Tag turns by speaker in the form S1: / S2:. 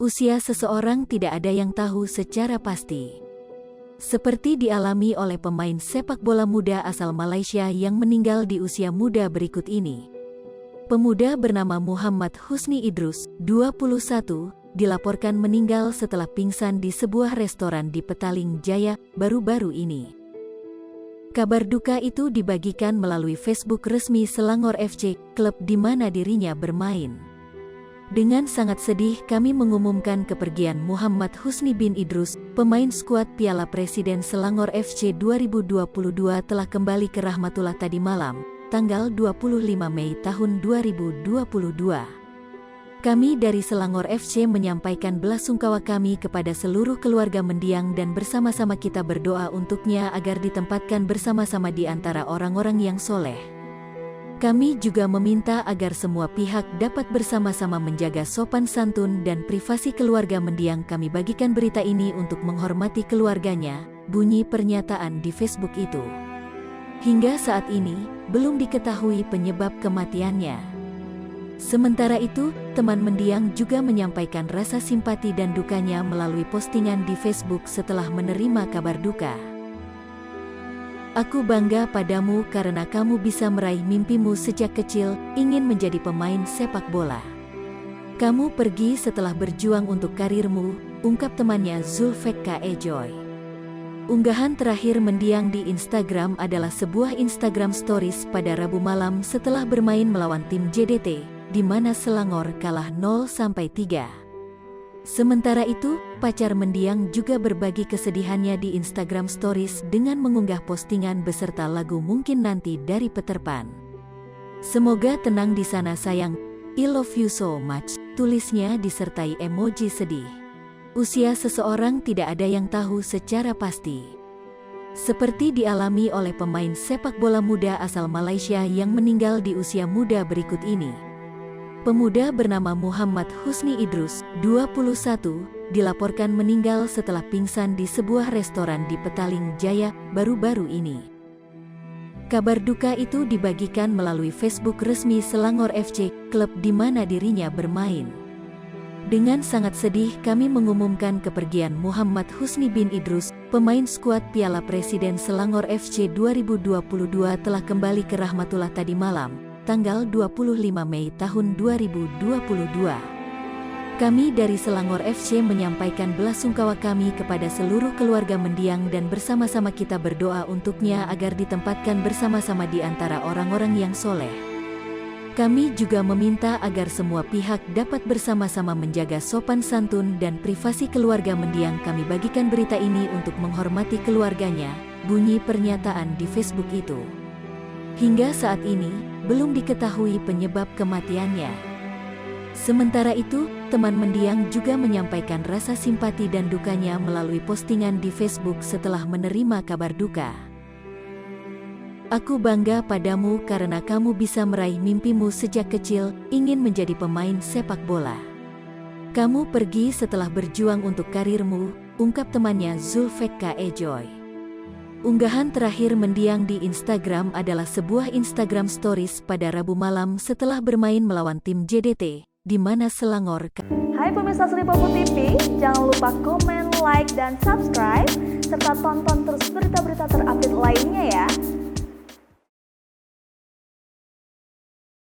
S1: Usia seseorang tidak ada yang tahu secara pasti. Seperti dialami oleh pemain sepak bola muda asal Malaysia yang meninggal di usia muda berikut ini. Pemuda bernama Muhammad Husni Idrus, 21, dilaporkan meninggal setelah pingsan di sebuah restoran di Petaling Jaya baru-baru ini. Kabar duka itu dibagikan melalui Facebook resmi Selangor FC, klub di mana dirinya bermain. Dengan sangat sedih kami mengumumkan kepergian Muhammad Husni bin Idrus, pemain skuad Piala Presiden Selangor FC 2022 telah kembali ke rahmatullah tadi malam, tanggal 25 Mei tahun 2022. Kami dari Selangor FC menyampaikan belasungkawa kami kepada seluruh keluarga mendiang dan bersama-sama kita berdoa untuknya agar ditempatkan bersama-sama di antara orang-orang yang soleh. Kami juga meminta agar semua pihak dapat bersama-sama menjaga sopan santun dan privasi keluarga mendiang. Kami bagikan berita ini untuk menghormati keluarganya, bunyi pernyataan di Facebook itu. Hingga saat ini, belum diketahui penyebab kematiannya. Sementara itu, teman mendiang juga menyampaikan rasa simpati dan dukanya melalui postingan di Facebook setelah menerima kabar duka. Aku bangga padamu karena kamu bisa meraih mimpimu sejak kecil, ingin menjadi pemain sepak bola. Kamu pergi setelah berjuang untuk karirmu, ungkap temannya Zulfekka Ejoy. Unggahan terakhir mendiang di Instagram adalah sebuah Instagram Stories pada Rabu malam setelah bermain melawan tim JDT, di mana Selangor kalah 0-3. Sementara itu, pacar mendiang juga berbagi kesedihannya di Instagram Stories dengan mengunggah postingan beserta lagu Mungkin Nanti dari Peter Pan. Semoga tenang di sana sayang, I love you so much, tulisnya disertai emoji sedih. Usia seseorang tidak ada yang tahu secara pasti. Seperti dialami oleh pemain sepak bola muda asal Malaysia yang meninggal di usia muda berikut ini. Pemuda bernama Muhammad Husni Idrus, 21, dilaporkan meninggal setelah pingsan di sebuah restoran di Petaling Jaya baru-baru ini. Kabar duka itu dibagikan melalui Facebook resmi Selangor FC, klub di mana dirinya bermain. Dengan sangat sedih kami mengumumkan kepergian Muhammad Husni bin Idrus, pemain skuad Piala Presiden Selangor FC 2022 telah kembali ke rahmatullah tadi malam, tanggal 25 Mei tahun 2022. Kami dari Selangor FC menyampaikan belasungkawa kami kepada seluruh keluarga mendiang dan bersama-sama kita berdoa untuknya agar ditempatkan bersama-sama di antara orang-orang yang soleh. Kami juga meminta agar semua pihak dapat bersama-sama menjaga sopan santun dan privasi keluarga mendiang. Kami bagikan berita ini untuk menghormati keluarganya, bunyi pernyataan di Facebook itu. Hingga saat ini, belum diketahui penyebab kematiannya. Sementara itu, teman mendiang juga menyampaikan rasa simpati dan dukanya melalui postingan di Facebook setelah menerima kabar duka. Aku bangga padamu karena kamu bisa meraih mimpimu sejak kecil, ingin menjadi pemain sepak bola. Kamu pergi setelah berjuang untuk karirmu, ungkap temannya Zulfekka Ejoy. Unggahan terakhir mendiang di Instagram adalah sebuah Instagram Stories pada Rabu malam setelah bermain melawan tim JDT, di mana Selangor.
S2: Hai pemirsa Sri Popo TV, jangan lupa komen, like, dan subscribe, serta tonton terus berita-berita terupdate lainnya ya.